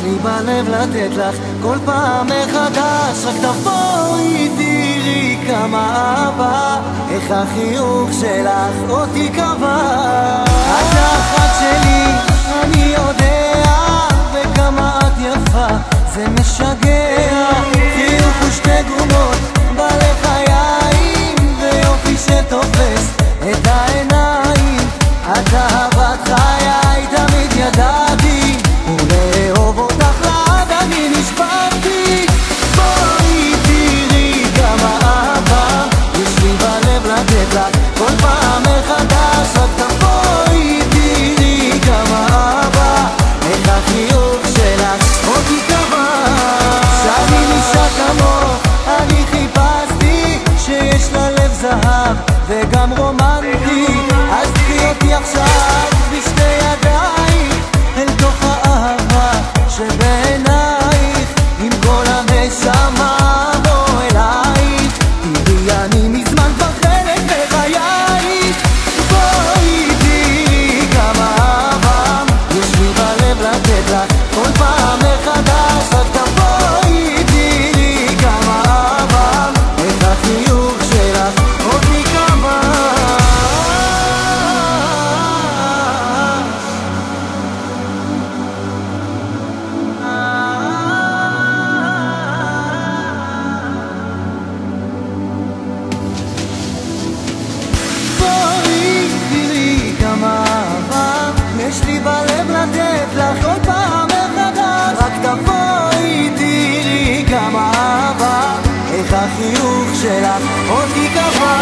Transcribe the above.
לי בלב לתת לך כל פעם מחדש. רק תבואי תראי כמה אהבה, איך החיוך שלך אותי קבע. את האחת שלי אני יודע, וכמה את יפה זה משגע. חיוך ושתי גומות בלחיים, ויופי שתופס את העיניים. את אהבת חיי תמיד ידעתי, ולאהוב אותך לעד אני נשבעתי. בואי תראי כמה אהבה יש לי בלב לתת לך כל פעם מחדש. רק תבואי תראי כמה אהבה, איך החיוך שלך אותי קבע. שאני אישה כמוך אני חיפשתי, שיש לה לב זהב וגם רומנטי. אז קחי אותי עכשיו בשתי ידיים אל תוך האהבה שבעינייך, עם כל הנשמה בוא אלייך. תראי אני מזמן כבר חלק מחייך. בואי תראי כמה אהבה יש לי בלב לתת לך כל פעם מחדש. רק תבואי תראי כמה אהבה, איך החיוך שלך אותי קבע. בואי תראי כמה אהבה יש לי בלב לתת לך כל פעם מחדש. רק תבואי תראי כמה אהבה, איך החיוך שלך אותי קבע.